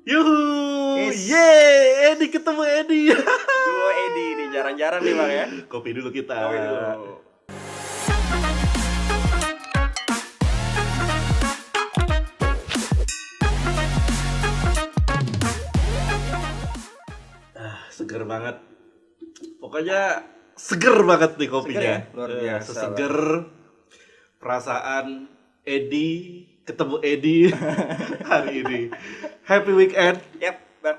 Yuhu, Is. yeay, Edi ketemu Edi. Duo Edi nih, jarang-jarang nih Bang ya. Kopi dulu kita. Kopi dulu. Seger banget. Pokoknya seger banget nih kopinya. Seger ya? Luar biasa, Seseger perasaan Edi ketemu Edi hari ini. Happy weekend. Yap, Bang.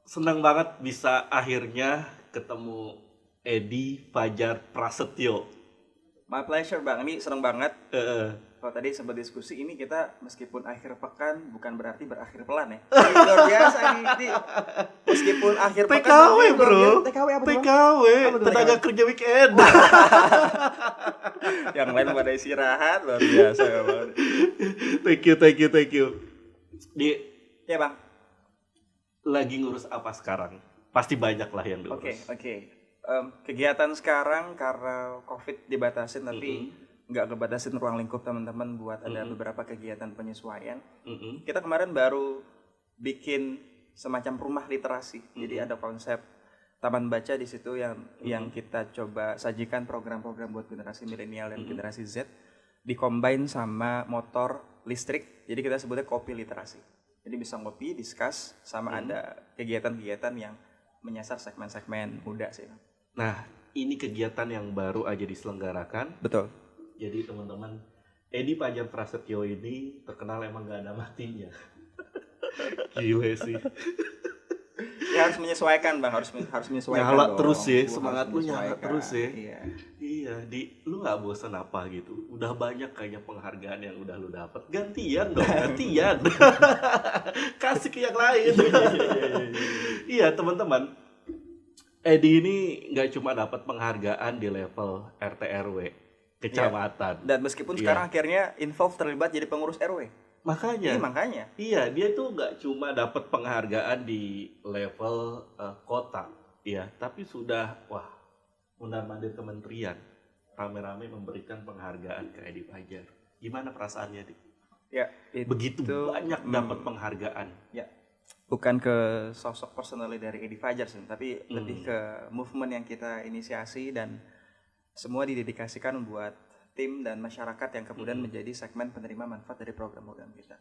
Senang banget bisa akhirnya ketemu Edi Fajar Prasetyo. My pleasure Bang, ini seneng banget. Eh, Kalau tadi sempat diskusi, ini kita meskipun akhir pekan bukan berarti berakhir pelan ya. Ini luar biasa ini. Meskipun akhir pekan TKW tapi luar bro. biasa. TKW apa tuh, Bang? TKW, Apa tuh, tenaga TKW? kerja weekend. Yang lain pada istirahat, luar biasa ya Bang. Thank you. Di Ya Bang. lagi ngurus apa sekarang? Pasti banyak lah yang diurus. Oke. Kegiatan sekarang karena COVID dibatasin, tapi nggak ngebatasin ruang lingkup teman-teman buat ada beberapa kegiatan penyesuaian. Kita kemarin baru bikin semacam rumah literasi. Jadi ada konsep taman baca di situ yang kita coba sajikan program-program buat generasi milenial dan generasi Z, dikombin sama motor listrik. Jadi kita sebutnya kopi literasi. Jadi bisa ngopi, discuss, sama ada kegiatan-kegiatan yang menyasar segmen-segmen muda sih. Nah, ini kegiatan yang baru aja diselenggarakan. Betul. Jadi teman-teman, Edi Fajar Prasetyo ini terkenal emang gak ada matinya. Gile sih. Ya harus menyesuaikan Bang, harus menyesuaikan. Nyala dong. terus ya, Harus semangat lu nyala menyesuaikan. terus ya. Iya. Lu nggak bosan apa gitu? Udah banyak kayaknya penghargaan yang udah lu dapet. Gantian dong, gantian. Kasih ke yang lain. Iya teman-teman, Edi ini nggak cuma dapat penghargaan di level RT RW, kecamatan. Dan meskipun Iya. sekarang akhirnya terlibat jadi pengurus RW. Makanya. Iya, makanya. Iya, dia tuh nggak cuma dapat penghargaan di level kota, iya, tapi sudah mondar-mandir kementerian rame-rame memberikan penghargaan ke Edi Fajar. Gimana perasaannya, Dik? Ya, Begitu banyak dapat penghargaan. Ya. Bukan ke sosok personally dari Edi Fajar sih, tapi lebih ke movement yang kita inisiasi dan semua didedikasikan buat tim dan masyarakat yang kemudian menjadi segmen penerima manfaat dari program-program kita.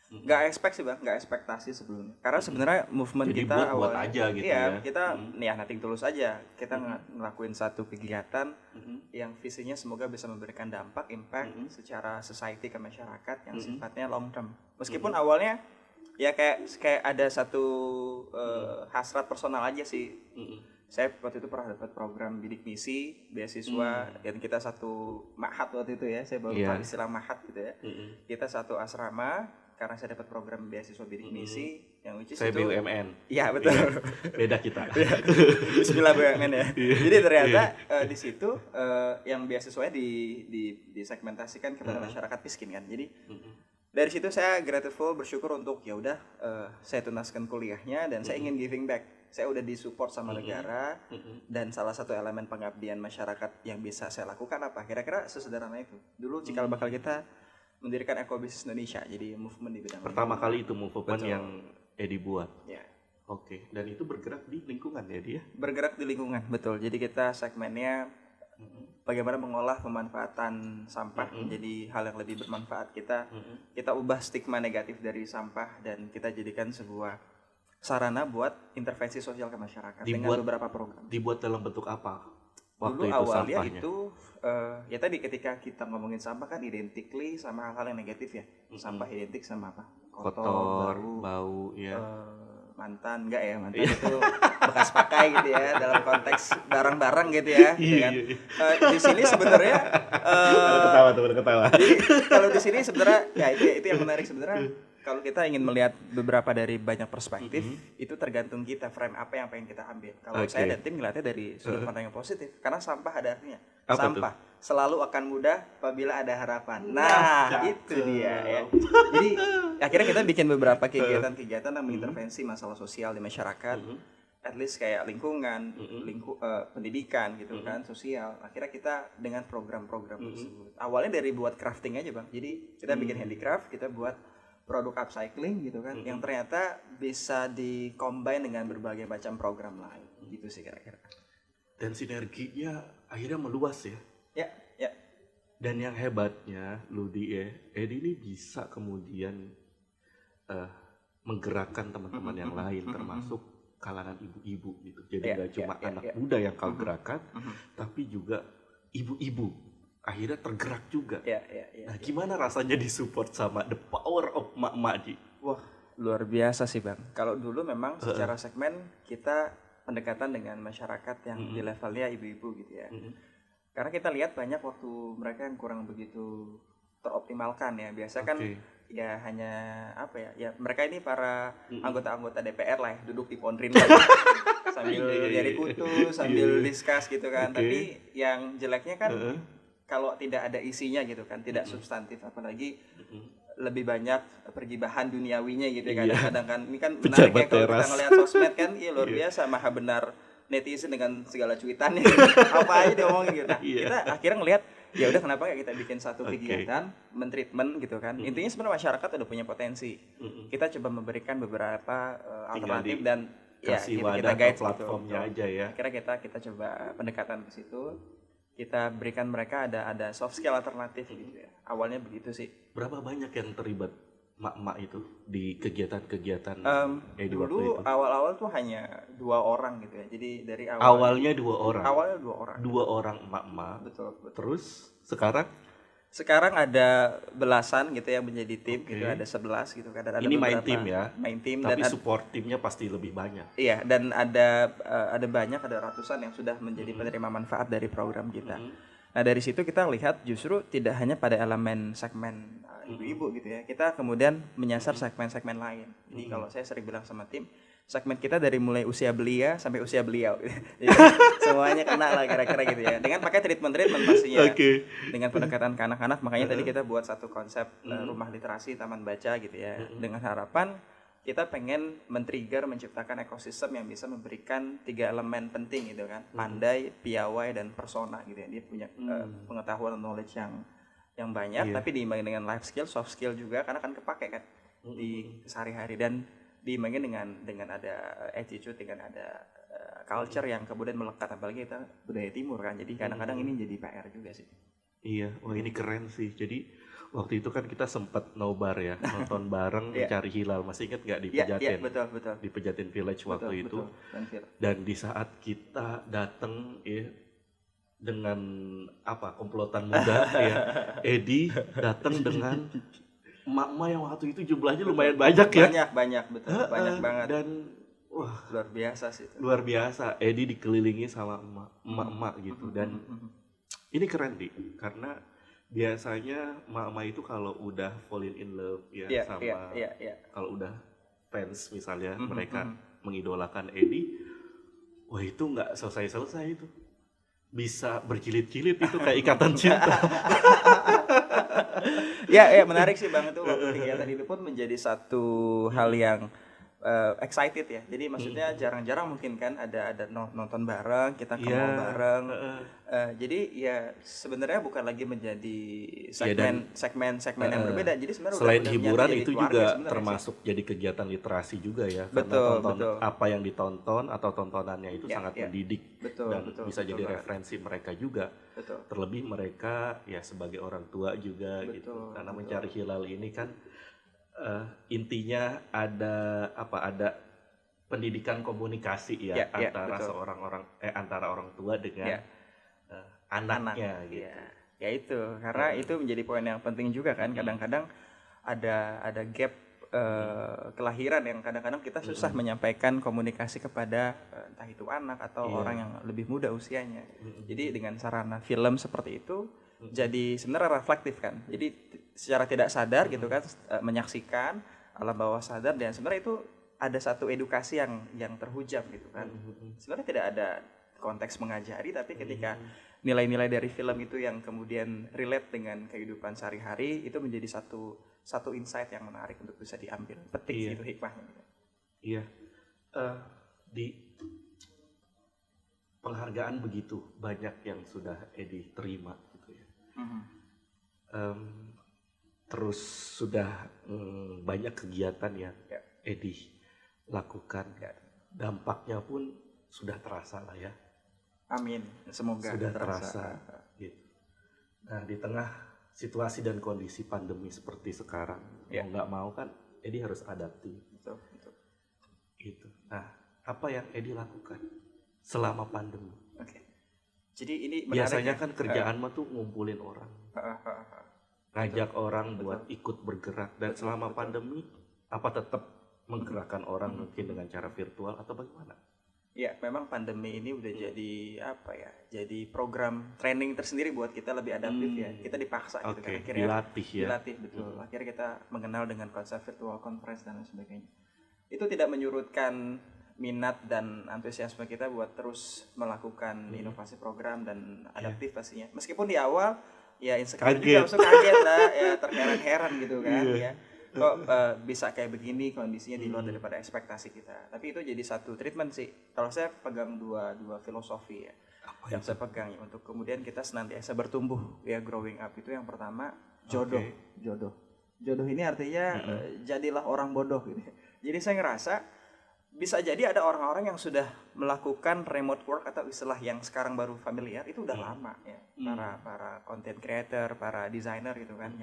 Nggak expect sih Bang, nggak ekspektasi sebelumnya. Karena sebenarnya movement Jadi kita buat aja gitu iya, ya. kita nothing tulus aja. Kita ngelakuin satu kegiatan yang visinya semoga bisa memberikan dampak, impact secara society ke masyarakat yang sifatnya long term. Meskipun awalnya ya kayak ada satu hasrat personal aja sih. Saya waktu itu pernah dapat program bidik misi beasiswa dan kita satu mahat waktu itu ya, saya baru tahu istilah mahat gitu ya. Kita satu asrama karena saya dapat program beasiswa bidik misi yang which is Saya itu BUMN. iya betul. Beda kita. Bismillah BUMN ya. Jadi ternyata di situ yang beasiswanya disegmentasikan kepada masyarakat miskin kan. Jadi dari situ saya grateful, bersyukur untuk ya udah saya tunaskan kuliahnya dan saya ingin giving back. Saya udah disupport sama negara dan salah satu elemen pengabdian masyarakat yang bisa saya lakukan apa? Kira-kira sesederhana itu. Dulu cikal bakal kita mendirikan Ekobisnis Indonesia, jadi movement di bidang Pertama kali itu movement Betul. yang Edi buat. ya. Oke, dan itu bergerak di lingkungan ya dia. Bergerak di lingkungan, betul. Jadi kita segmennya bagaimana mengolah pemanfaatan sampah menjadi hal yang lebih bermanfaat. Kita ubah stigma negatif dari sampah dan kita jadikan sebuah sarana buat intervensi sosial ke masyarakat dengan beberapa program. Dibuat dalam bentuk apa? Waktu Dulu itu awalnya sampahnya. itu ya tadi ketika kita ngomongin sampah kan identically sama hal-hal yang negatif ya. Sampah identik sama apa? Kotor, bau, ya. Mantan enggak ya, mantan itu bekas pakai gitu ya dalam konteks barang-barang gitu ya. Iya. Di sini sebenarnya Ada ketawa. jadi kalau di sini sebenarnya ya itu yang menarik sebenarnya. Kalau kita ingin melihat beberapa dari banyak perspektif, itu tergantung kita frame apa yang pengen kita ambil. Kalau saya dan tim ngeliatnya dari sudut pandang yang positif, karena sampah ada artinya. Apa Sampah selalu akan mudah apabila ada harapan. Nah, itu dia ya. Jadi akhirnya kita bikin beberapa kegiatan-kegiatan yang mengintervensi masalah sosial di masyarakat. At least kayak lingkungan, pendidikan gitu kan, sosial. Akhirnya kita dengan program-program tersebut. Awalnya dari buat crafting aja Bang. Jadi kita bikin handicraft, kita buat produk upcycling gitu kan, yang ternyata bisa di-combine dengan berbagai macam program lain, gitu sih kira-kira. Dan sinerginya akhirnya meluas ya. Ya, ya. Dan yang hebatnya Ludi Edi ini bisa kemudian menggerakkan teman-teman yang lain, termasuk kalangan ibu-ibu gitu. Jadi nggak cuma anak muda yang kau gerakan, tapi juga ibu-ibu akhirnya tergerak juga. Nah, gimana rasanya disupport sama the power of mak-mak Ji? Wah, luar biasa sih Bang. Kalau dulu memang secara segmen kita pendekatan dengan masyarakat yang di levelnya ibu-ibu gitu ya. Karena kita lihat banyak waktu mereka yang kurang begitu teroptimalkan ya. Biasa kan ya hanya apa ya? Ya mereka ini para anggota-anggota DPR lah ya, duduk di pondrin sambil nyari kutu, sambil discuss gitu kan. Tapi yang jeleknya kan kalau tidak ada isinya gitu kan, tidak substantif, apalagi lebih banyak pergibahan duniawinya gitu ya. Kadang-kadang kan ini kan menarik ya kalau kita ngelihat sosmed kan, iya luar biasa, maha benar netizen dengan segala cuitannya apa aja diomongin gitu. Nah, kita akhirnya ngelihat ya udah kenapa kayak kita bikin satu kegiatan mentreatment gitu kan. Intinya sebenarnya masyarakat udah punya potensi. Kita coba memberikan beberapa alternatif dan ya gitu, kita guide platformnya gitu aja ya. Akhirnya kita coba pendekatan ke situ. Kita berikan mereka ada soft skill alternatif gitu ya. Awalnya begitu sih. Berapa banyak yang terlibat mak-mak itu di kegiatan-kegiatan dulu awal-awal tuh hanya 2 orang gitu ya. Jadi dari awalnya 2 orang. Awalnya 2 orang. 2 orang mak-mak. Betul. Terus sekarang ada belasan gitu yang menjadi tim gitu, ada 11 gitu kan. Ada ini main tim ya. Main tim, tapi dan support timnya pasti lebih banyak. Iya, dan ada banyak, ada ratusan yang sudah menjadi penerima manfaat dari program kita. Nah, dari situ kita lihat justru tidak hanya pada elemen segmen ibu-ibu gitu ya. Kita kemudian menyasar segmen-segmen lain. Jadi kalau saya sering bilang sama tim, segmen kita dari mulai usia belia sampai usia beliau. Jadi, semuanya kena lah kira-kira gitu ya. Dengan pakai treatment pastinya. Dengan pendekatan ke anak-anak, makanya tadi kita buat satu konsep rumah literasi, taman baca gitu ya. Dengan harapan kita pengen men-trigger, menciptakan ekosistem yang bisa memberikan 3 elemen penting gitu kan. Pandai, piawai, dan persona gitu ya. Dia punya pengetahuan knowledge yang banyak, tapi diimbangi dengan life skill, soft skill juga, karena kan kepake kan di sehari-hari, dan diimbangi dengan ada attitude, dengan ada culture yang kemudian melekat, apalagi kita budaya timur kan. Jadi kadang-kadang ini jadi PR juga sih. Iya, wah ini keren sih. Jadi waktu itu kan kita sempat nobar ya, nonton bareng Mencari Hilal. Masih ingat nggak di Pejaten? Betul. Di Pejaten Village waktu itu. Dan di saat kita datang ya dengan komplotan muda ya, Edi datang dengan emak-emak yang waktu itu jumlahnya lumayan banyak ya. Banyak banyak banget. Dan wah, luar biasa sih. Luar biasa. Edi dikelilingi sama emak-emak gitu, dan ini keren karena biasanya emak-emak itu kalau udah falling in love sama kalau udah fans misalnya mereka mengidolakan Edi, wah itu nggak selesai itu, bisa berjilid-jilid itu kayak ikatan cinta. ya menarik sih Bang, itu waktu kegiatan itu pun menjadi satu hal yang excited ya. Jadi maksudnya jarang-jarang mungkin kan ada nonton bareng, kita ke mall bareng. Jadi ya sebenarnya bukan lagi menjadi segmen yang berbeda. Jadi sebenarnya selain hiburan itu juga termasuk jadi kegiatan literasi juga ya. Betul. Apa yang ditonton atau tontonannya itu sangat mendidik dan bisa jadi referensi mereka juga. Terlebih mereka ya sebagai orang tua juga gitu. Karena Mencari Hilal ini kan intinya ada pendidikan komunikasi antara antara orang tua dengan anaknya gitu. Ya itu, karena itu menjadi poin yang penting juga kan. Kadang-kadang ada gap kelahiran yang kadang-kadang kita susah menyampaikan komunikasi kepada entah itu anak atau orang yang lebih muda usianya. Jadi dengan sarana film seperti itu jadi sebenarnya reflektif kan. Jadi secara tidak sadar gitu kan, menyaksikan alam bawah sadar, dan sebenarnya itu ada satu edukasi yang terhujam gitu kan. Sebenarnya tidak ada konteks mengajari, tapi ketika nilai-nilai dari film itu yang kemudian relate dengan kehidupan sehari-hari, itu menjadi satu insight yang menarik untuk bisa diambil petik gitu hikmahnya. Iya. Di penghargaan begitu banyak yang sudah Edi terima gitu ya. terus sudah banyak kegiatan yang Ya. Edi lakukan. Ya. Dampaknya pun sudah terasa lah ya. Amin, semoga Sudah terasa. Gitu. Nah, di tengah situasi dan kondisi pandemi seperti sekarang, Ya. mau nggak mau kan Edi harus adaptif. Betul, betul. Gitu. Nah, apa yang Edi lakukan selama pandemi? Oke. Jadi ini menarik Biasanya ya. kan kerjaan mah tuh ngumpulin orang, ngajak orang buat ikut bergerak. Dan selama pandemi, apa tetap menggerakkan orang mungkin dengan cara virtual atau bagaimana? Ya, memang pandemi ini udah jadi apa ya? Jadi program training tersendiri buat kita lebih adaptif ya. Kita dipaksa gitu kan Oke, akhirnya. dilatih ya. Dilatih betul. Akhirnya kita mengenal dengan konsep virtual conference dan lain sebagainya. Itu tidak menyurutkan minat dan antusiasme kita buat terus melakukan inovasi program dan adaptif pastinya. Meskipun di awal ya insecure juga, maksudnya kaget lah, ya terheran-heran gitu kan ya. Kok bisa kayak begini kondisinya di luar daripada ekspektasi kita. Tapi itu jadi satu treatment sih. Kalau saya pegang dua filosofi ya. Yang saya pegang ya, untuk kemudian kita senantiasa bertumbuh ya, growing up. Itu yang pertama, jodoh. Jodoh ini artinya jadilah orang bodoh gitu. Jadi saya ngerasa bisa jadi ada orang-orang yang sudah melakukan remote work atau istilah yang sekarang baru familiar itu udah lama ya. Para content creator, para designer gitu kan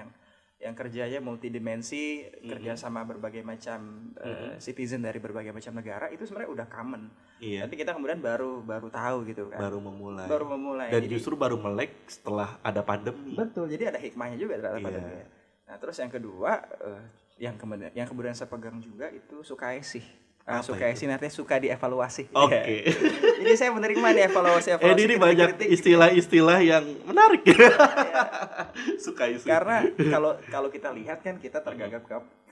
yang kerjanya multidimensi, kerja sama berbagai macam citizen dari berbagai macam negara, itu sebenarnya udah common. Iya. Tapi kita kemudian baru tahu gitu kan. Baru memulai. Dan Jadi, justru baru melek setelah ada pandemi. betul. Jadi ada hikmahnya juga terhadap pandemi. Nah, terus yang kedua yang kemudian saya pegang juga itu Sukaesi. Sukaesi artinya suka dievaluasi. Oke. Jadi saya menerima nih evaluasi Ini banyak kritik. istilah-istilah yang menarik. Sukaesi. Karena kalau kita lihat kan kita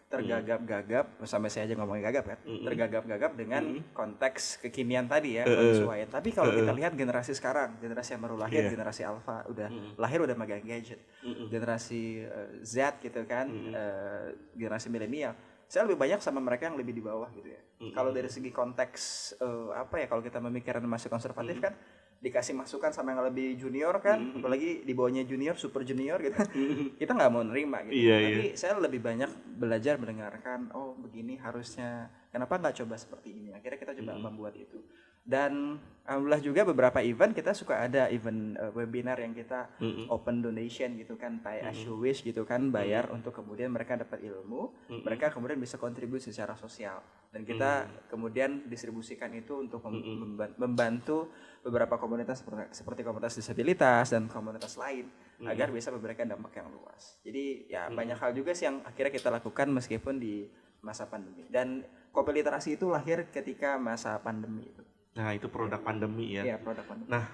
tergagap-gagap sampai saya aja ngomongin gagap kan. Tergagap-gagap dengan konteks kekinian tadi ya, penyesuaian. Tapi kalau kita lihat generasi sekarang, generasi yang baru lahir, generasi alpha lahir udah megang gadget. Generasi Z gitu kan, generasi milenial. Saya lebih banyak sama mereka yang lebih di bawah gitu ya. Kalau dari segi konteks kalau kita memikirkan masih konservatif kan dikasih masukan sama yang lebih junior kan, apalagi di bawahnya junior, super junior gitu. Kita nggak mau nerima gitu. Tapi saya lebih banyak belajar mendengarkan, oh begini harusnya, kenapa nggak coba seperti ini. Akhirnya kita coba membuat itu. Dan alhamdulillah juga beberapa event kita suka ada event webinar yang kita open donation gitu kan, pay as you wish gitu kan, bayar untuk kemudian mereka dapat ilmu, mereka kemudian bisa kontribusi secara sosial, dan kita kemudian distribusikan itu untuk membantu beberapa komunitas seperti komunitas disabilitas dan komunitas lain agar bisa memberikan dampak yang luas. Jadi ya banyak hal juga sih yang akhirnya kita lakukan meskipun di masa pandemi, dan Kopi Literasi itu lahir ketika masa pandemi itu. Nah, itu produk pandemi ya. Iya, produk pandemi. Nah,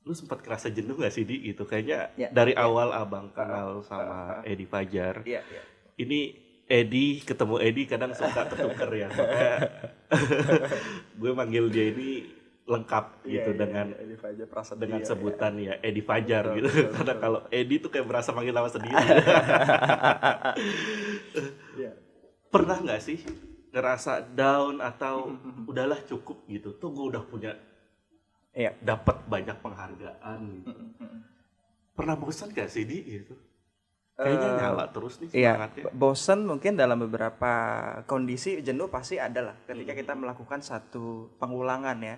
lu sempat kerasa jenuh gak sih Di? Itu kayaknya dari awal abang kenal sama Edi Fajar. Iya. Ini Edi ketemu Edi kadang suka ketuker ya. Makanya gue manggil dia ini lengkap gitu dengan Edi Fajar dengan sebutan ya Edi Fajar gitu. Karena kalau Edi tuh kayak berasa manggil nama sendiri. Pernah nggak sih ngerasa down atau udahlah cukup gitu? Tuh gue udah punya dapat banyak penghargaan gitu. Pernah bosan gak sih Di gitu? Kayaknya nyala terus nih semangatnya. Bosan mungkin dalam beberapa kondisi, jenuh pasti ada lah ketika kita melakukan satu pengulangan ya,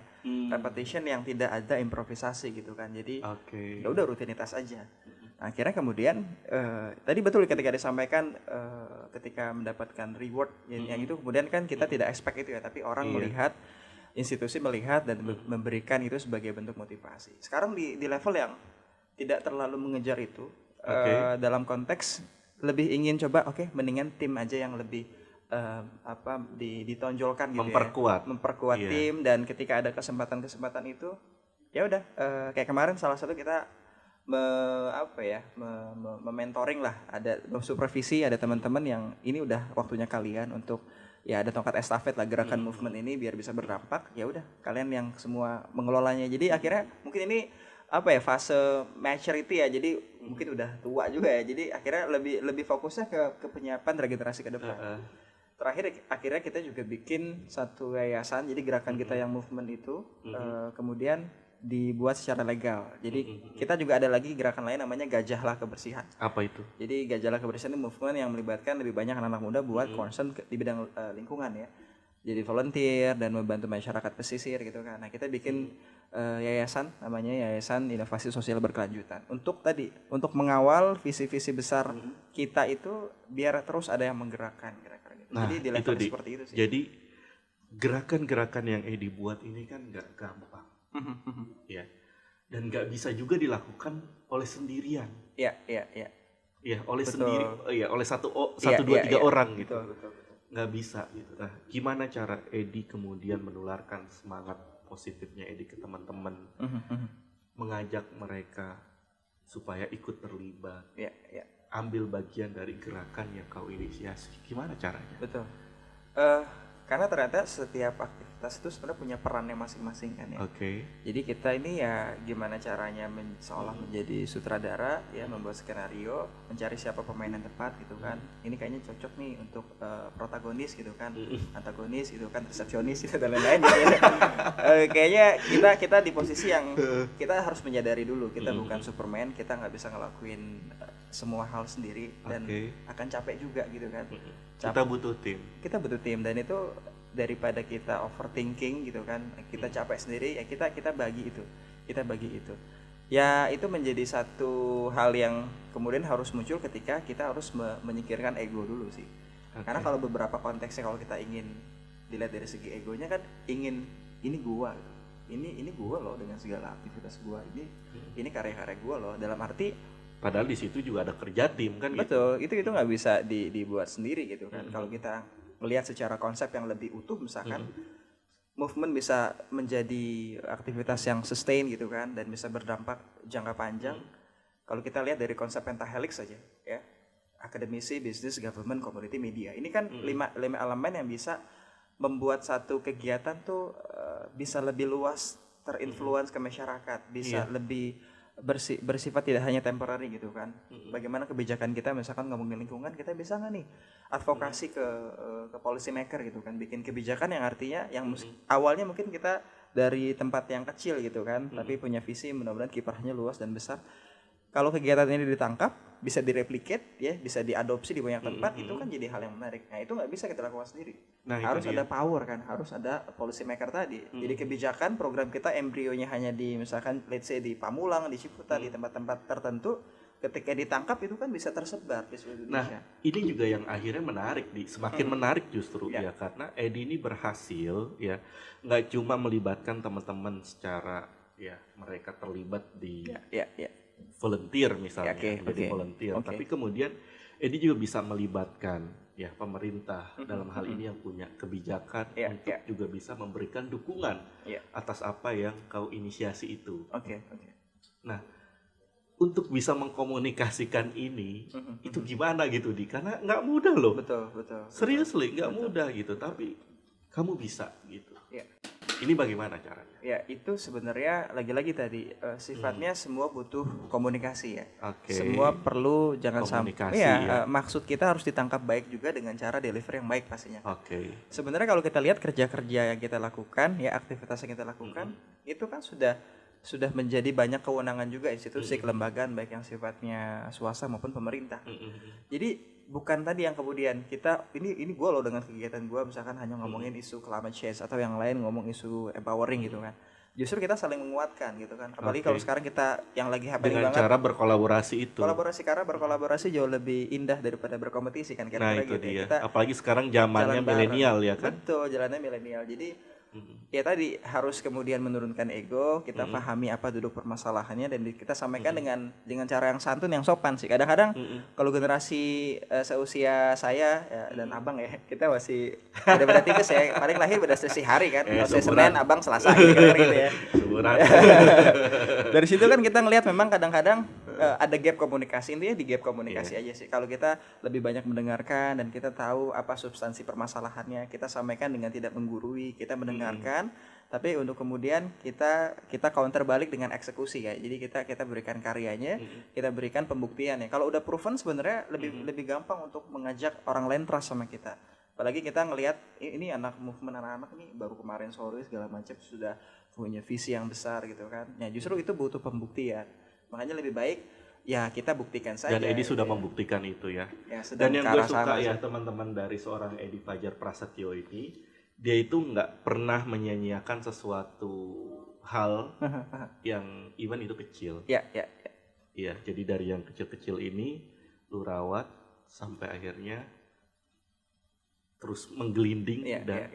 repetition yang tidak ada improvisasi gitu kan. Jadi ya udah rutinitas aja. Nah, akhirnya kemudian tadi betul ketika disampaikan ketika mendapatkan reward yang itu kemudian kan kita tidak expect itu ya, tapi orang melihat, institusi melihat dan memberikan itu sebagai bentuk motivasi. Sekarang di level yang tidak terlalu mengejar itu. Dalam konteks lebih ingin coba mendingan tim aja yang lebih ditonjolkan gitu, memperkuat tim, dan ketika ada kesempatan itu ya udah kayak kemarin salah satu kita mentoring lah, ada supervisi, ada teman-teman yang ini udah waktunya kalian untuk ya ada tongkat estafet lah gerakan movement ini biar bisa berdampak, ya udah kalian yang semua mengelolanya. Jadi akhirnya mungkin ini fase maturity ya, jadi mungkin udah tua juga ya, jadi akhirnya lebih fokusnya ke penyiapan regenerasi ke depan. Terakhir akhirnya kita juga bikin satu yayasan, jadi gerakan kita yang movement itu kemudian dibuat secara legal. Jadi kita juga ada lagi gerakan lain namanya Gajahlah Kebersihan. Apa itu? Jadi Gajahlah Kebersihan ini movement yang melibatkan lebih banyak anak-anak muda buat concern di bidang lingkungan ya. Jadi volunteer dan membantu masyarakat pesisir gitu kan. Nah, kita bikin yayasan namanya Yayasan Inovasi Sosial Berkelanjutan. Untuk mengawal visi-visi besar kita itu biar terus ada yang menggerakkan kira-kira gitu. Nah, jadi di level seperti itu sih. Jadi gerakan-gerakan yang Edi buat ini kan nggak gampang. Ya. Dan nggak bisa juga dilakukan oleh sendirian. Iya. Ya, oleh Betul. sendiri, oleh satu Iya, dua tiga iya. orang gitu. Betul. Nggak bisa gitu. Nah, gimana cara Edi kemudian menularkan semangat positifnya Edi ke teman-teman, mengajak mereka supaya ikut terlibat, Iya. ambil bagian dari gerakan yang kau inisiasi. Gimana caranya? Betul. Karena ternyata setiap aktivitas itu sebenarnya punya perannya masing-masing kan ya. Oke. Jadi kita ini ya gimana caranya seolah menjadi sutradara ya, membuat skenario, mencari siapa pemain yang tepat gitu kan. Ini kayaknya cocok nih untuk protagonis gitu kan, antagonis gitu kan, resepsionis gitu dan lain-lain gitu ya. Kayaknya kita di posisi yang kita harus menyadari dulu kita bukan Superman, kita nggak bisa ngelakuin semua hal sendiri dan akan capek juga gitu kan. Kita butuh tim. Kita butuh tim dan itu daripada kita overthinking gitu kan, kita capek sendiri ya kita bagi itu ya. Itu menjadi satu hal yang kemudian harus muncul ketika kita harus menyingkirkan ego dulu sih. Karena kalau beberapa konteksnya kalau kita ingin dilihat dari segi egonya kan, ingin ini gua gitu. ini gua loh dengan segala aktivitas gua, ini karya-karya gua loh, dalam arti padahal di situ juga ada kerja tim kan. Betul, gitu. itu nggak bisa dibuat sendiri gitu kan. Kalau kita melihat secara konsep yang lebih utuh misalkan, movement bisa menjadi aktivitas yang sustain gitu kan dan bisa berdampak jangka panjang. Kalau kita lihat dari konsep pentahelix saja ya, akademisi, bisnis, government, community, media. Ini kan lima elemen yang bisa membuat satu kegiatan tuh bisa lebih luas terinfluence ke masyarakat, bisa lebih bersifat tidak hanya temporary gitu kan. Bagaimana kebijakan kita misalkan ngomongin lingkungan, kita bisa nggak nih advokasi ke policy maker gitu kan, bikin kebijakan yang artinya yang awalnya mungkin kita dari tempat yang kecil gitu kan, tapi punya visi mudah-mudahan kiprahnya luas dan besar. Kalau kegiatan ini ditangkap, bisa direplicate ya, bisa diadopsi di banyak tempat, itu kan jadi hal yang menarik. Nah, itu nggak bisa kita lakukan sendiri. Nah, harus ada power kan, harus ada policy maker tadi. Jadi kebijakan program kita embrionya hanya di misalkan let's say di Pamulang, di Ciputa, di tempat-tempat tertentu, ketika ditangkap itu kan bisa tersebar di seluruh Indonesia. Nah, ini juga yang akhirnya menarik, semakin menarik justru ya, karena Edi ini berhasil ya, nggak cuma melibatkan teman-teman secara ya mereka terlibat di volunteer misalnya, menjadi volunteer, tapi kemudian Edi juga bisa melibatkan ya pemerintah dalam hal ini yang punya kebijakan untuk juga bisa memberikan dukungan atas apa yang kau inisiasi itu. Nah, untuk bisa mengkomunikasikan ini itu gimana gitu Di? Karena nggak mudah loh. Betul. Seriously nggak mudah gitu, tapi kamu bisa gitu. Ini bagaimana caranya? Ya, itu sebenarnya lagi-lagi tadi sifatnya semua butuh komunikasi ya. Semua perlu jangan sampai maksud kita harus ditangkap baik juga dengan cara deliver yang baik pastinya. Sebenarnya kalau kita lihat kerja-kerja yang kita lakukan ya, aktivitas yang kita lakukan itu kan sudah menjadi banyak kewenangan juga institusi kelembagaan baik yang sifatnya swasta maupun pemerintah. Jadi bukan tadi yang kemudian kita ini gue loh dengan kegiatan gue misalkan hanya ngomongin isu climate change atau yang lain ngomong isu empowering gitu kan. Justru kita saling menguatkan gitu kan. Apalagi kalau sekarang kita yang lagi happening dengan banget. Dengan cara berkolaborasi itu. Karena berkolaborasi jauh lebih indah daripada berkompetisi kan kira-kira itu gitu. dia. Kita apalagi sekarang zamannya milenial ya kan. Betul, jalannya milenial. Jadi ya tadi harus kemudian menurunkan ego, kita pahami apa duduk permasalahannya dan kita sampaikan dengan cara yang santun, yang sopan sih. Kadang-kadang kalau generasi seusia saya ya, dan abang ya, kita masih beda-beda tipis ya. Paling lahir beda selisih hari kan. Kalau saya Senin, abang Selasa gitu ya. Dari situ kan kita ngelihat memang kadang-kadang ada gap komunikasi. Intinya di gap komunikasi aja sih. Kalau kita lebih banyak mendengarkan dan kita tahu apa substansi permasalahannya, kita sampaikan dengan tidak menggurui, kita mendengarkan, tapi untuk kemudian kita counter balik dengan eksekusi ya. Jadi kita berikan karyanya, kita berikan pembuktiannya. Kalau udah proven sebenarnya lebih gampang untuk mengajak orang lain trust sama kita. Apalagi kita ngelihat ini movement anak-anak nih baru kemarin sore segala macam sudah punya visi yang besar gitu kan. Ya justru itu butuh pembuktian. Makanya lebih baik ya kita buktikan saja. Dan Edi gitu sudah ya. membuktikan itu ya. Sedang Dan yang ke gue arah suka sana ya sih. teman-teman dari seorang Edi Fajar Prasetyo ini, dia itu nggak pernah menyanyiakan sesuatu hal yang even itu kecil. Ya. Iya, jadi dari yang kecil-kecil ini lu rawat sampai akhirnya terus menggelinding dan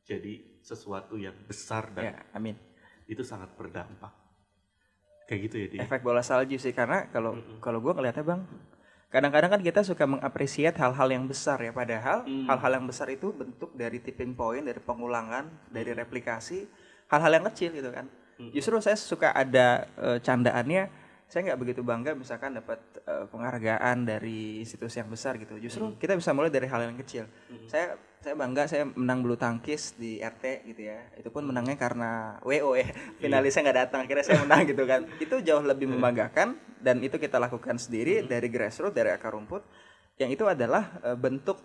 jadi sesuatu yang besar dan amin. Itu sangat berdampak. Kayak gitu ya, Di. Efek bola salju sih, karena kalau gue ngelihatnya Bang, kadang-kadang kan kita suka mengapresiasi hal-hal yang besar ya, padahal hal-hal yang besar itu bentuk dari tipping point, dari pengulangan, dari replikasi hal-hal yang kecil gitu kan. Justru saya suka ada candaannya, saya nggak begitu bangga misalkan dapat penghargaan dari institusi yang besar gitu. Justru kita bisa mulai dari hal yang kecil. Saya bangga saya menang bulu tangkis di RT gitu ya. Itu pun menangnya karena WO ya. Finalisnya nggak datang, akhirnya saya menang gitu kan. Itu jauh lebih membanggakan dan itu kita lakukan sendiri dari grassroots, dari akar rumput. Yang itu adalah bentuk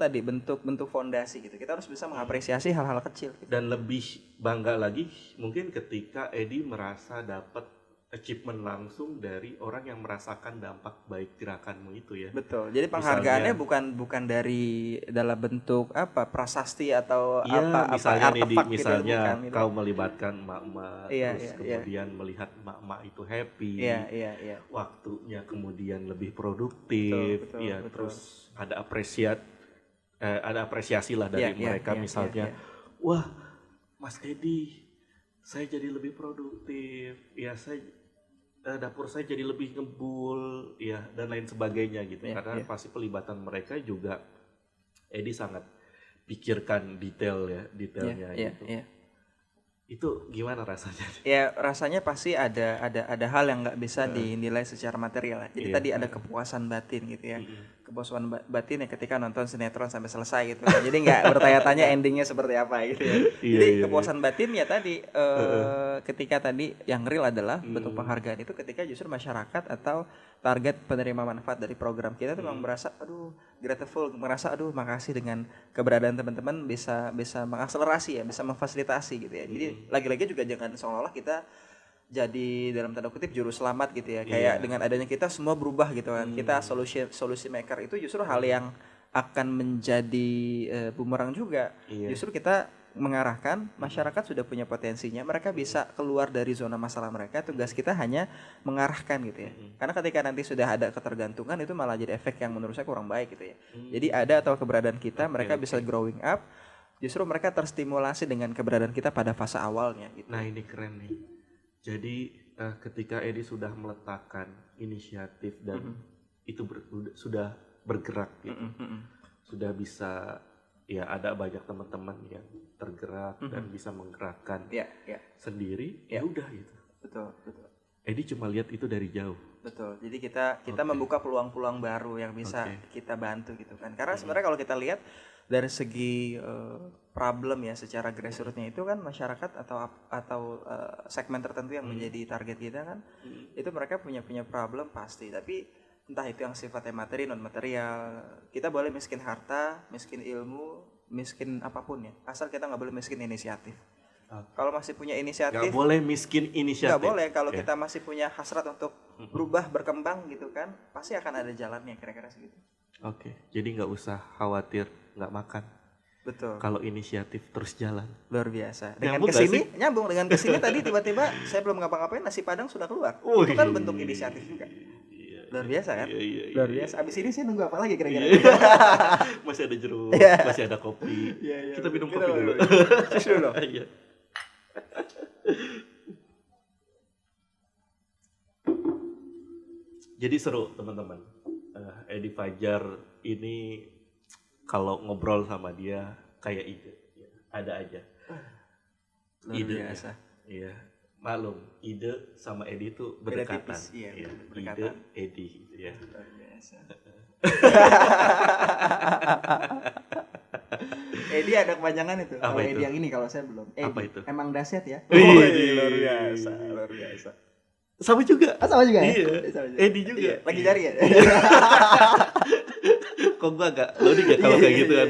fondasi gitu. Kita harus bisa mengapresiasi hal-hal kecil gitu. Dan lebih bangga lagi mungkin ketika Edi merasa dapat achievement langsung dari orang yang merasakan dampak baik gerakanmu itu ya. Betul. Jadi penghargaannya bukan dari dalam bentuk prasasti atau misalnya artefak misalnya gitu, kau melibatkan emak-emak terus kemudian melihat emak-emak itu happy. Iya. Waktunya kemudian lebih produktif, betul. Terus ada apresiasi lah dari mereka misalnya. Wah, Mas Edi, saya jadi lebih produktif. Ya, dapur saya jadi lebih ngebul ya dan lain sebagainya gitu karena pasti pelibatan mereka juga Edi sangat pikirkan detailnya gitu. Itu gimana rasanya? Ya rasanya pasti ada hal yang nggak bisa dinilai secara material. Jadi tadi ada kepuasan batin gitu ya. Kepuasan batin ya ketika nonton sinetron sampai selesai gitu. Jadi nggak bertanya-tanya endingnya seperti apa gitu ya. Jadi kepuasan batin ya tadi ketika tadi yang real adalah bentuk penghargaan itu ketika justru masyarakat atau target penerima manfaat dari program kita tuh memang merasa grateful, merasa makasih dengan keberadaan teman-teman bisa mengakselerasi ya, bisa memfasilitasi gitu ya. Jadi lagi-lagi juga jangan seolah-olah kita jadi dalam tanda kutip juru selamat gitu ya. Kayak dengan adanya kita semua berubah gitu kan. Kita solusi maker itu justru hal yang akan menjadi bumerang juga. Justru kita mengarahkan masyarakat sudah punya potensinya, mereka bisa keluar dari zona masalah mereka. Tugas kita hanya mengarahkan gitu ya. Karena ketika nanti sudah ada ketergantungan itu malah jadi efek yang menurut saya kurang baik gitu ya. Jadi ada atau keberadaan kita, mereka bisa growing up. Justru mereka terstimulasi dengan keberadaan kita pada fase awalnya gitu. Nah, ini keren nih. Jadi ketika Edi sudah meletakkan inisiatif dan itu sudah bergerak gitu. Sudah bisa ya ada banyak teman-teman yang tergerak dan bisa menggerakkan sendiri, ya udah gitu. Betul. Edi cuma lihat itu dari jauh. Betul. Jadi kita membuka peluang-peluang baru yang bisa kita bantu gitu kan. Karena sebenarnya kalau kita lihat dari segi problem ya secara grassroots-nya itu kan masyarakat atau segmen tertentu yang menjadi target kita kan, itu mereka punya problem pasti, tapi entah itu yang sifatnya materi non material, kita boleh miskin harta, miskin ilmu, miskin apapun ya, asal kita nggak boleh miskin inisiatif. Kalau masih punya inisiatif, nggak boleh miskin inisiatif. Nggak boleh. Kalau kita masih punya hasrat untuk berubah, berkembang gitu kan, pasti akan ada jalannya kira-kira segitu. Oke, jadi nggak usah khawatir nggak makan. Betul. Kalau inisiatif terus jalan. Luar biasa. Dengan kesini tadi tiba-tiba saya belum ngapa-ngapain nasi padang sudah keluar. Itu kan bentuk inisiatif juga. Luar biasa kan? Luar biasa. Abis ini saya nunggu apa lagi kira-kira? Masih ada jeruk, masih ada kopi. Kita minum kopi dulu. Dulu. Jadi seru teman-teman. Edi Fajar ini kalau ngobrol sama dia kayak ide, ada aja. Ide biasa. Iya, maklum ide sama Edi itu berdekatan. Ide Edi gitu ya. Luar biasa. Edi ada kepanjangan itu. Kalau Edi yang ini kalau saya belum. Edi. Apa itu? Emang dasyat ya. Luar biasa. Sama juga. Sama juga ya? Iya. Sama juga. Edi juga. Iya. Lagi cari ya? Kok gua agak loading ya kalau kayak gitu kan.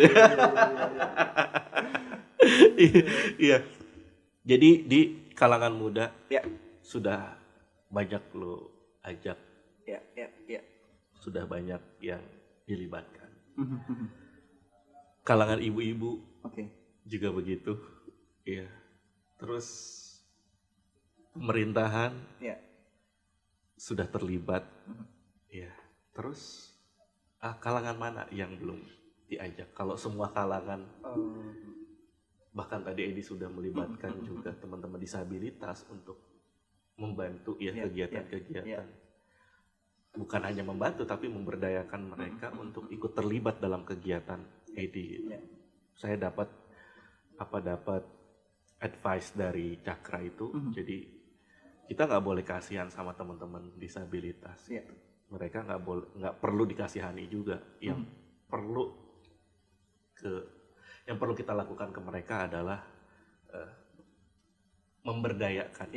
Iya. Jadi di kalangan muda Ya. sudah banyak lo ajak, Ya. sudah banyak yang dilibatkan. Kalangan ibu-ibu Oke. juga begitu. Iya. Terus pemerintahan Ya. sudah terlibat. Iya. Terus kalangan mana yang belum diajak? Kalau semua kalangan, bahkan tadi Edi sudah melibatkan juga teman-teman disabilitas untuk membantu kegiatan-kegiatan. Bukan hanya membantu tapi memberdayakan mereka untuk ikut terlibat dalam kegiatan Edi. Saya dapat advice dari Cakra itu. Jadi kita nggak boleh kasihan sama teman-teman disabilitas. Mereka nggak perlu dikasihani juga. Yang perlu kita lakukan ke mereka adalah memberdayakan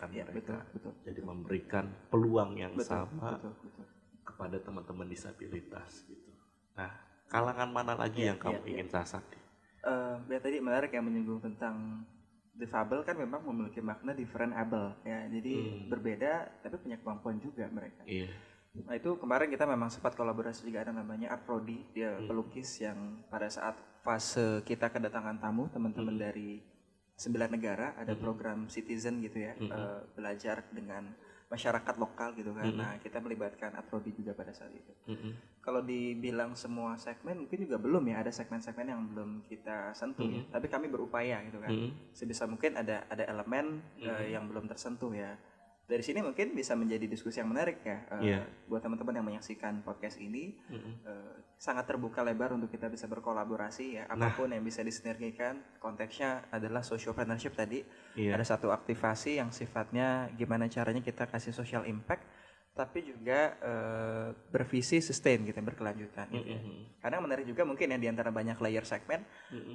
mereka. Betul. Jadi memberikan peluang yang Betul. sama kepada teman-teman disabilitas gitu. Nah, kalangan mana lagi yang kamu ingin sasar? Ya tadi menarik yang menyinggung tentang difabel kan memang memiliki makna different-able ya. Jadi berbeda tapi punya kemampuan juga mereka. Iya. Nah itu kemarin kita memang sempat kolaborasi juga, ada namanya Art Prodi, dia pelukis yang pada saat fase kita kedatangan tamu teman-teman dari 9 negara, ada program citizen gitu ya, belajar dengan masyarakat lokal gitu kan. Nah kita melibatkan Art Prodi juga pada saat itu. Kalau dibilang semua segmen mungkin juga belum ya, ada segmen-segmen yang belum kita sentuh ya, tapi kami berupaya gitu kan. Sebisa mungkin ada elemen yang belum tersentuh ya. Dari sini mungkin bisa menjadi diskusi yang menarik ya, buat teman-teman yang menyaksikan podcast ini. Sangat terbuka lebar untuk kita bisa berkolaborasi ya, apapun yang bisa disinergikan. Konteksnya adalah sociopreneurship tadi. Ada satu aktivasi yang sifatnya gimana caranya kita kasih social impact tapi juga bervisi sustain gitu, berkelanjutan gitu ya. Karena menarik juga mungkin ya, di antara banyak layer segmen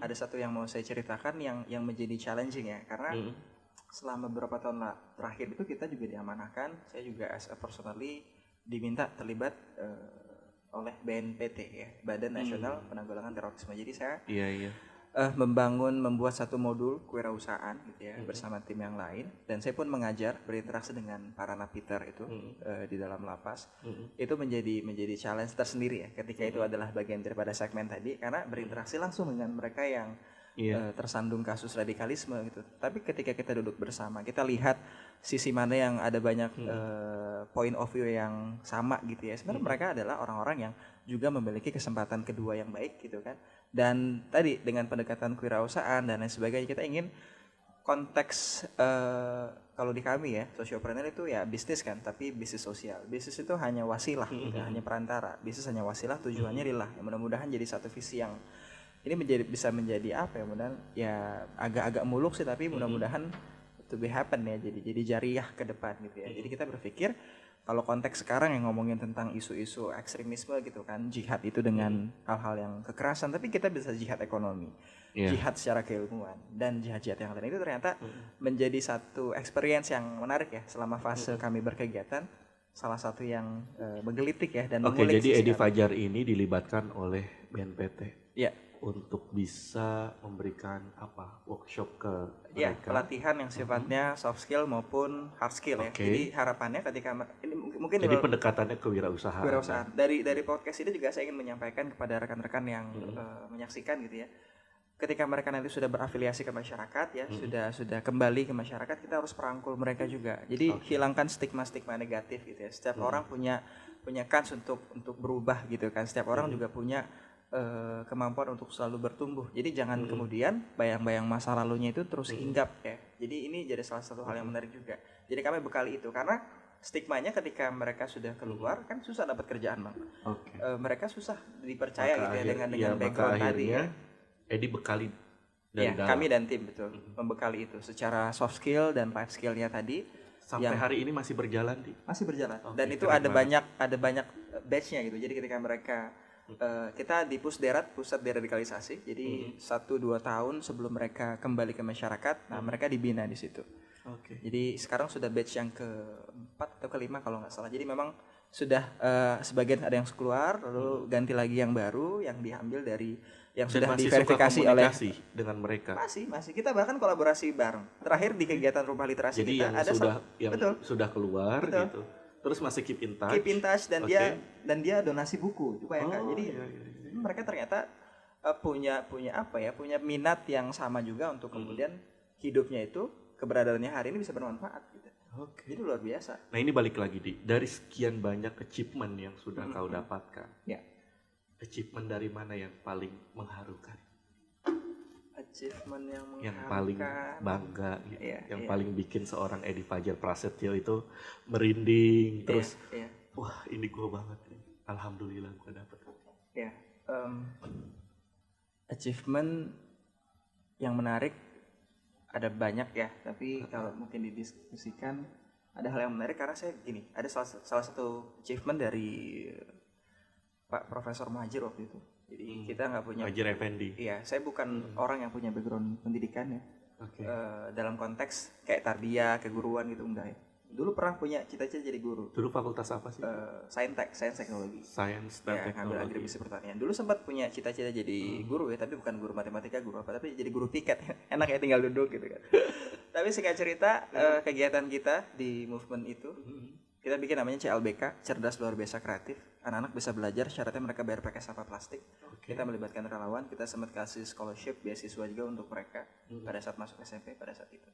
ada satu yang mau saya ceritakan yang menjadi challenging ya, karena selama beberapa tahun terakhir itu kita juga diamanahkan, saya juga as a personally diminta terlibat oleh BNPT ya, Badan Nasional Penanggulangan Terorisme. Jadi saya membuat satu modul kewirausahaan gitu ya, bersama tim yang lain, dan saya pun mengajar, berinteraksi dengan para napiter itu di dalam lapas. Itu menjadi challenge tersendiri ya, ketika itu adalah bagian daripada segmen tadi, karena berinteraksi langsung dengan mereka yang tersandung kasus radikalisme gitu. Tapi ketika kita duduk bersama, kita lihat sisi mana yang ada banyak point of view yang sama gitu ya. Sebenarnya mereka adalah orang-orang yang juga memiliki kesempatan kedua yang baik gitu kan. Dan tadi dengan pendekatan kewirausahaan dan lain sebagainya, kita ingin konteks kalau di kami ya, sociopreneur itu ya bisnis kan, tapi bisnis sosial. Bisnis itu hanya wasilah gitu, hanya perantara. Bisnis hanya wasilah, tujuannya lillah. Ya, mudah-mudahan jadi satu visi yang ini bisa menjadi apa ya, mudah-mudahan ya agak muluk sih, tapi mudah-mudahan to be happen ya, jadi jariah ke depan gitu ya. Jadi kita berpikir kalau konteks sekarang yang ngomongin tentang isu-isu ekstremisme gitu kan, jihad itu dengan hal-hal yang kekerasan, tapi kita bisa jihad ekonomi, jihad secara keilmuan, dan jihad-jihad yang lain itu ternyata menjadi satu experience yang menarik ya selama fase kami berkegiatan. Salah satu yang menggelitik ya dan mengulik. Oke, jadi Edi Fajar ini dilibatkan oleh BNPT. Ya. Untuk bisa memberikan workshop ke mereka. Pelatihan yang sifatnya soft skill maupun hard skill ya. Jadi harapannya ketika ini mungkin jadi pendekatannya kewirausahaan. Dari podcast ini juga saya ingin menyampaikan kepada rekan-rekan yang menyaksikan gitu ya. Ketika mereka nanti sudah berafiliasi ke masyarakat ya, sudah kembali ke masyarakat, kita harus perangkul mereka juga. Jadi hilangkan stigma-stigma negatif gitu ya. Setiap orang punya kans untuk berubah gitu kan. Setiap orang juga punya kemampuan untuk selalu bertumbuh. Jadi jangan kemudian bayang-bayang masa lalunya itu terus hinggap ya. Jadi ini jadi salah satu hal yang menarik juga. Jadi kami bekali itu, karena stigmanya ketika mereka sudah keluar kan susah dapat kerjaan Bang. Mereka susah dipercaya gitu ya dengan background tadi ya. Edi bekali dari dalam. Kami dan tim betul membekali itu secara soft skill dan life skillnya tadi. Sampai hari ini masih berjalan Masih berjalan. Dan itu ada banyak batchnya gitu. Jadi ketika mereka kita di pusat deradikalisasi, jadi 1-2 tahun sebelum mereka kembali ke masyarakat, nah mereka dibina di situ. Oke. Jadi sekarang sudah batch yang keempat atau kelima kalau nggak salah. Jadi memang sudah sebagian ada yang keluar, lalu ganti lagi yang baru yang diambil dari yang Dan sudah masih diverifikasi suka oleh. komunikasi dengan mereka. Masih kita bahkan kolaborasi bareng. Terakhir di kegiatan rumah literasi Jadi kita yang ada betul. sudah keluar Betul. gitu. Terus masih keep in touch. Keep in touch dan Oke. dia donasi buku juga ya Kak. Jadi iya. mereka ternyata punya punya minat yang sama juga untuk kemudian hidupnya itu keberadaannya hari ini bisa bermanfaat gitu. Oke. Jadi luar biasa. Nah ini balik lagi dari sekian banyak achievement yang sudah kau dapatkan. Ya. Achievement dari mana yang paling mengharukan? Achievement yang Yang paling mengharukan. bangga, gitu. Iya, yang iya. paling bikin seorang Edi Fajar Prasetyo itu merinding terus. Iya. Wah ini gue banget nih. Alhamdulillah gue dapet. Ya. Achievement yang menarik ada banyak ya, tapi kalau mungkin didiskusikan ada hal yang menarik karena saya gini, ada salah satu achievement dari Pak Profesor Muhajir waktu itu. Jadi kita nggak punya. Fajar Effendi. Iya, saya bukan orang yang punya background pendidikan ya. Oke. Dalam konteks kayak tarbiyah, keguruan gitu enggak ya. Dulu pernah punya cita-cita jadi guru. Dulu fakultas apa sih? Sains teknologi. Science dan Ya, ngambil teknologi. agribisnis pertanian. Dulu sempat punya cita-cita jadi guru ya, tapi bukan guru matematika, guru apa, tapi jadi guru piket. Enak ya tinggal duduk gitu kan. Tapi singkat cerita, kegiatan kita di movement itu, kita bikin namanya CLBK, Cerdas Luar Biasa Kreatif. Anak-anak bisa belajar, syaratnya mereka bayar pakai sampah plastik. Kita melibatkan relawan, kita sempat kasih scholarship, beasiswa juga untuk mereka pada saat masuk SMP pada saat itu.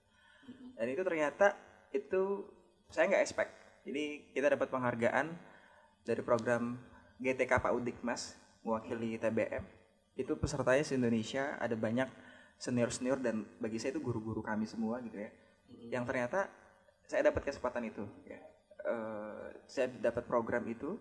Dan itu ternyata itu saya nggak expect. Jadi kita dapat penghargaan dari program GTK Pak Udikmas mewakili TBM. Itu pesertanya se-Indonesia, ada banyak senior-senior dan bagi saya itu guru-guru kami semua gitu ya. Yang ternyata saya dapat kesempatan itu ya. Saya dapat program itu.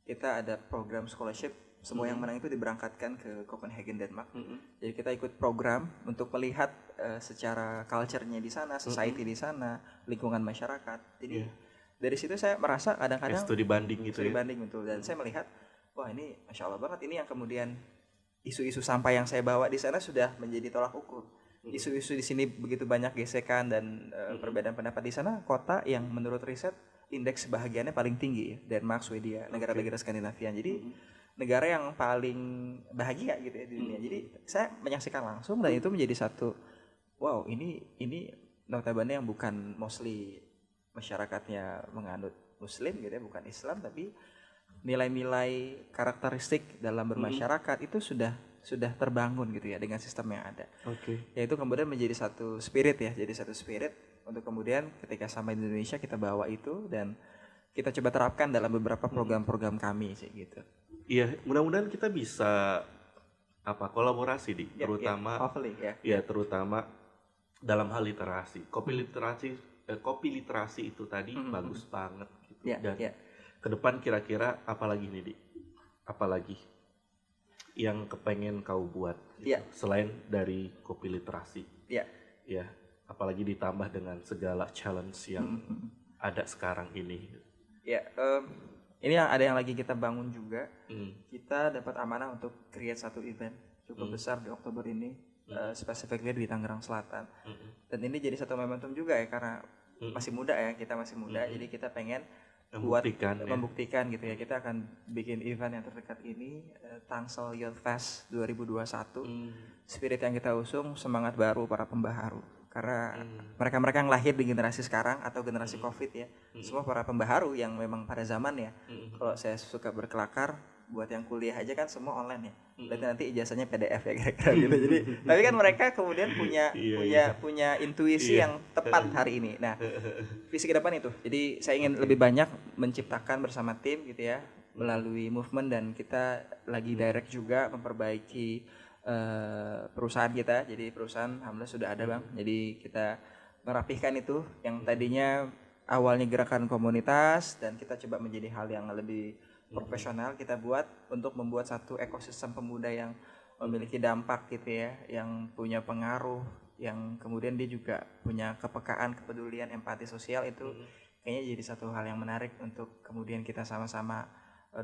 Kita ada program scholarship, semua yang menang itu diberangkatkan ke Copenhagen, Denmark. Jadi kita ikut program untuk melihat secara culture-nya di sana, society di sana, lingkungan masyarakat. Jadi dari situ saya merasa kadang-kadang studi banding gitu studi ya. banding betul. Dan saya melihat, wah ini masya Allah banget, ini yang kemudian isu-isu sampah yang saya bawa di sana sudah menjadi tolak ukur. Isu-isu di sini begitu banyak gesekan dan perbedaan pendapat di sana. Kota yang menurut riset indeks kebahagiaannya paling tinggi ya, Denmark, Swedia, negara-negara Skandinavia. Jadi negara yang paling bahagia gitu ya di dunia. Jadi saya menyaksikan langsung dan itu menjadi satu, wow ini notabene yang bukan mostly masyarakatnya menganut Muslim gitu ya, bukan Islam, tapi nilai-nilai karakteristik dalam bermasyarakat itu sudah terbangun gitu ya dengan sistem yang ada. Yaitu kemudian menjadi satu spirit ya, jadi satu spirit untuk kemudian ketika sampai di Indonesia kita bawa itu dan kita coba terapkan dalam beberapa program-program kami sih gitu. Iya, mudah-mudahan kita bisa kolaborasi terutama terutama dalam hal literasi. Kopi literasi itu tadi bagus banget gitu. Dan ke depan kira-kira apalagi nih Di? Apalagi yang kepengen kau buat gitu, selain dari kopi literasi? Ya, apalagi ditambah dengan segala challenge yang ada sekarang ini. Ini yang ada yang lagi kita bangun juga. Kita dapat amanah untuk create satu event cukup besar di Oktober ini, specifically di Tangerang Selatan. Dan ini jadi satu momentum juga ya karena masih muda ya, kita masih muda, jadi kita pengen membuktikan gitu ya. Kita akan bikin event yang terdekat ini, Tangsel Youth Fest 2021. Spirit yang kita usung semangat baru para pembaharu. Karena mereka-mereka yang lahir di generasi sekarang atau generasi Covid ya, semua para pembaharu yang memang pada zaman ya. Kalau saya suka berkelakar, buat yang kuliah aja kan semua online ya. Berarti nanti ijazahnya PDF ya kira-kira gitu. Jadi tapi kan mereka kemudian punya intuisi yang tepat hari ini. Nah, visi ke depan itu. Jadi saya ingin lebih banyak menciptakan bersama tim gitu ya, melalui movement, dan kita lagi direct juga memperbaiki perusahaan kita. Jadi perusahaan alhamdulillah sudah ada Bang. Jadi kita merapihkan itu yang tadinya awalnya gerakan komunitas dan kita coba menjadi hal yang lebih profesional, kita buat untuk membuat satu ekosistem pemuda yang memiliki dampak gitu ya, yang punya pengaruh, yang kemudian dia juga punya kepekaan, kepedulian, empati sosial. Itu kayaknya jadi satu hal yang menarik untuk kemudian kita sama-sama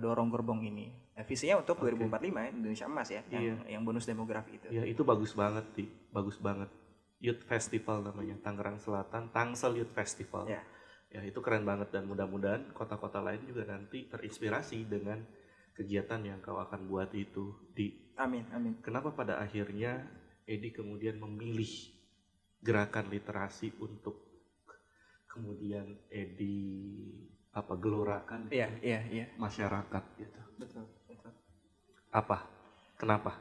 dorong gerbong ini. Visinya untuk 2045 ya, Indonesia Emas ya, yang bonus demografi itu. Ya itu bagus banget, bagus banget. Youth Festival namanya, Tangerang Selatan, Tangsel Youth Festival. Ya. Ya, itu keren banget dan mudah-mudahan kota-kota lain juga nanti terinspirasi dengan kegiatan yang kau akan buat itu di. Amin, amin. Kenapa pada akhirnya Edi kemudian memilih gerakan literasi untuk kemudian Edi gelorakan Iya, iya. masyarakat gitu. Betul. Apa? Kenapa?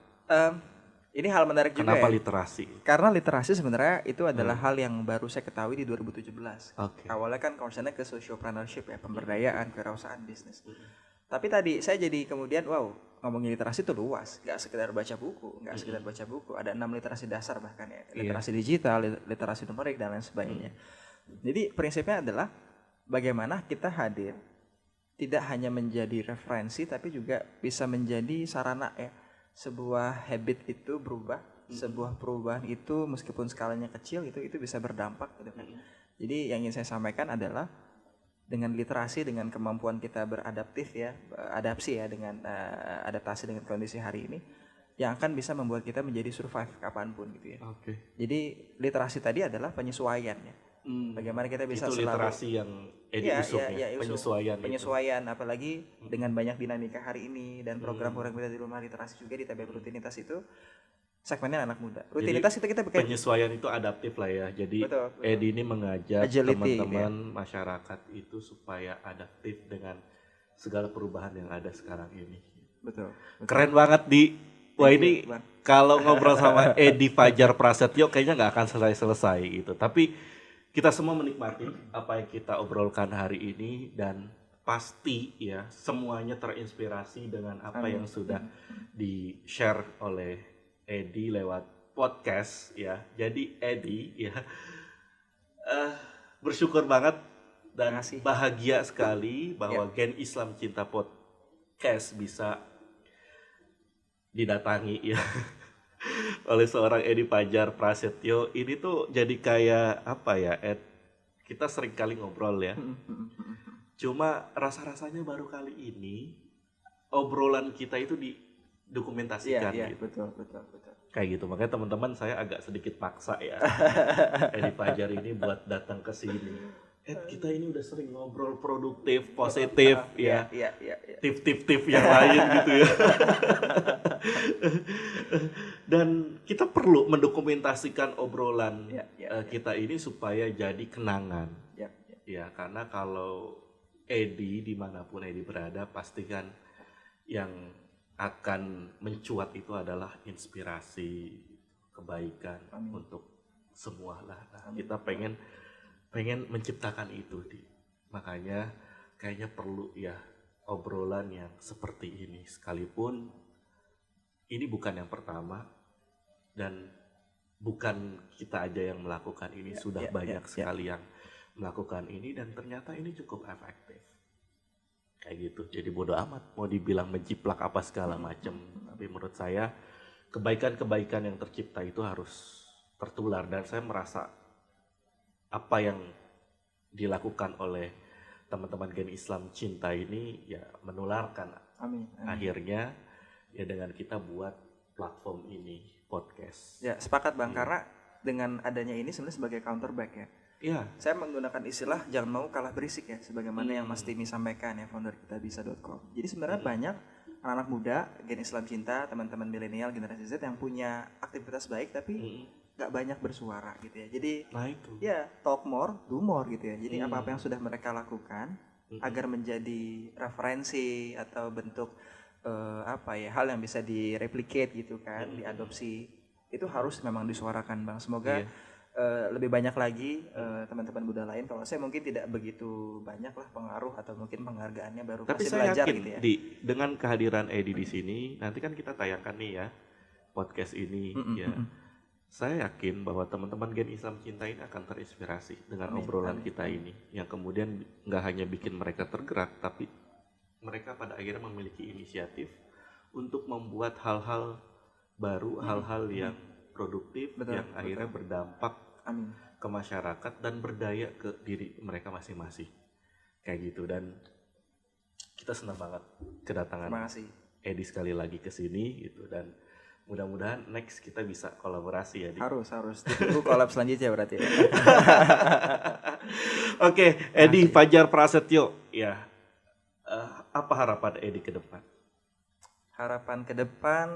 Ini hal menarik juga Kenapa ya. literasi? Karena literasi sebenarnya itu adalah hal yang baru saya ketahui di 2017. Oke. Awalnya kan concernnya ke sociopreneurship ya, pemberdayaan, kewirausahaan bisnis. Tapi tadi saya jadi kemudian ngomongin literasi itu luas, nggak sekedar baca buku, ada 6 literasi dasar bahkan ya, literasi digital, literasi numerik dan lain sebagainya. Jadi prinsipnya adalah bagaimana kita hadir tidak hanya menjadi referensi tapi juga bisa menjadi sarana ya, sebuah habit itu berubah, sebuah perubahan itu meskipun skalanya kecil itu bisa berdampak gitu kan. Jadi yang ingin saya sampaikan adalah dengan literasi, dengan kemampuan kita adaptasi dengan adaptasi dengan kondisi hari ini, yang akan bisa membuat kita menjadi survive kapanpun gitu ya. Oke. Jadi literasi tadi adalah penyesuaian ya. Bagaimana kita bisa itu selalu literasi yang Edi usung ya, penyesuaian apalagi dengan banyak dinamika hari ini dan program-program kita di rumah literasi juga di TBM rutinitas itu segmennya anak muda. Rutinitas jadi, itu kita bikin penyesuaian itu adaptif lah ya. Jadi betul. Edi ini mengajak agility, teman-teman masyarakat itu supaya adaptif dengan segala perubahan yang ada sekarang ini. Betul. Keren banget Wah ini kalau ngobrol sama Edi Fajar Prasetyo kayaknya nggak akan selesai gitu. Tapi kita semua menikmati apa yang kita obrolkan hari ini dan pasti ya semuanya terinspirasi dengan apa yang sudah di-share oleh Edi lewat podcast ya. Jadi Edi ya bersyukur banget dan bahagia sekali bahwa Gen Islam Cinta Podcast bisa didatangi ya oleh seorang Edi Fajar Prasetyo. Ini tuh jadi kayak apa ya, kita sering kali ngobrol ya. Cuma rasa-rasanya baru kali ini obrolan kita itu didokumentasikan gitu. Betul. Kayak gitu, makanya teman-teman saya agak sedikit paksa ya Edi Fajar ini buat datang ke sini. Kita ini udah sering ngobrol produktif, positif ya. Tip-tip yang lain gitu ya. Dan kita perlu mendokumentasikan obrolan kita ini supaya jadi kenangan. Ya, karena kalau Edi dimanapun Edi berada, pastikan yang akan mencuat itu adalah inspirasi, kebaikan untuk semua lah. Nah, kita pengen menciptakan itu makanya kayaknya perlu ya obrolan yang seperti ini, sekalipun ini bukan yang pertama dan bukan kita aja yang melakukan ini, sudah banyak sekali yang melakukan ini dan ternyata ini cukup efektif kayak gitu. Jadi bodo amat mau dibilang menjiplak apa segala macam, tapi menurut saya kebaikan-kebaikan yang tercipta itu harus tertular dan saya merasa apa yang dilakukan oleh teman-teman Gen Islam Cinta ini ya menularkan. Amin. Akhirnya ya dengan kita buat platform ini, podcast. Ya sepakat Bang, karena dengan adanya ini sebenarnya sebagai counterback ya. Iya. Saya menggunakan istilah jangan mau kalah berisik ya, sebagaimana yang Mas Timi sampaikan ya, founder kitabisa.com. Jadi sebenarnya banyak anak-anak muda Gen Islam Cinta, teman-teman milenial generasi Z yang punya aktivitas baik tapi gak banyak bersuara gitu ya. Jadi ya talk more, do more gitu ya. Jadi apa-apa yang sudah mereka lakukan agar menjadi referensi atau bentuk hal yang bisa direplicate gitu kan, diadopsi, itu harus memang disuarakan Bang. Semoga lebih banyak lagi teman-teman muda lain. Kalau saya mungkin tidak begitu banyak lah pengaruh atau mungkin penghargaannya baru tapi masih saya belajar yakin gitu ya. Dengan kehadiran Edi di sini, nanti kan kita tayangkan nih ya podcast ini ya. Saya yakin bahwa teman-teman Gen Islam Cinta ini akan terinspirasi dengan obrolan kita ini, yang kemudian nggak hanya bikin mereka tergerak, tapi mereka pada akhirnya memiliki inisiatif untuk membuat hal-hal baru, hal-hal yang produktif, yang akhirnya berdampak ke masyarakat dan berdaya ke diri mereka masing-masing. Kayak gitu, dan kita senang banget kedatangan Edi sekali lagi ke sini gitu, dan Mudah-mudahan next kita bisa kolaborasi ya. Di. Harus ditunggu collab selanjutnya berarti ya. Oke, Edi Fajar Prasetyo ya. Apa harapan Edi ke depan? Harapan ke depan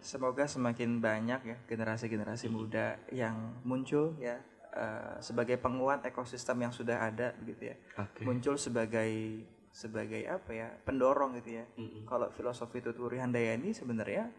semoga semakin banyak ya generasi-generasi muda yang muncul ya sebagai penguat ekosistem yang sudah ada gitu ya. Muncul sebagai apa ya, pendorong gitu ya. Kalau filosofi Tuturi Handayani sebenarnya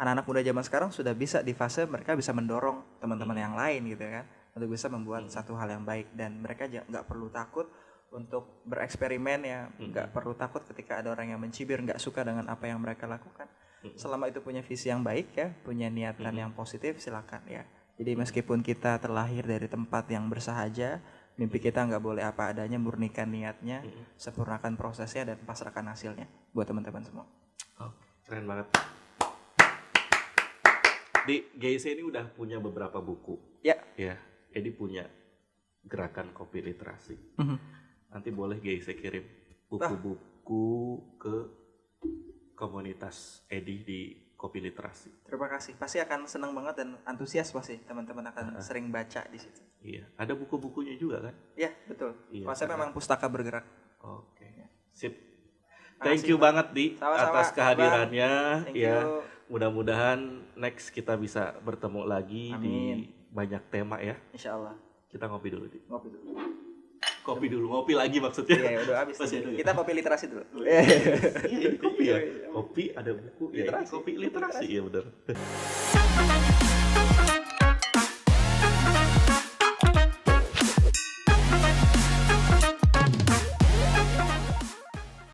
anak-anak muda zaman sekarang sudah bisa di fase mereka bisa mendorong teman-teman yang lain gitu kan untuk bisa membuat satu hal yang baik, dan mereka nggak perlu takut untuk bereksperimen ya, nggak perlu takut ketika ada orang yang mencibir, nggak suka dengan apa yang mereka lakukan. Selama itu punya visi yang baik ya, punya niatan yang positif, silakan ya. Jadi meskipun kita terlahir dari tempat yang bersahaja, mimpi kita nggak boleh apa adanya, murnikan niatnya, sempurnakan prosesnya, dan pasrahkan hasilnya buat teman-teman semua. Keren banget. Di GIC ini udah punya beberapa buku. Ya. Edi punya gerakan kopi literasi. Nanti boleh GIC kirim buku-buku ke komunitas Edi di kopi literasi. Terima kasih. Pasti akan senang banget dan antusias pasti teman-teman akan sering baca di situ. Iya. Ada buku-bukunya juga kan? Iya, betul. Konsepnya memang pustaka bergerak. Oke. Sip. Thank you banget Di atas kehadirannya. Ya. Mudah-mudahan next kita bisa bertemu lagi. Amin. Di banyak tema ya. Insyaallah. Kita ngopi dulu Di. Ngopi dulu. Ngopi lagi maksudnya. Iya, udah habis. Kita kopi literasi dulu. Iya, ini kopi ya. Kopi ada buku literasi. Kopi literasi ya benar.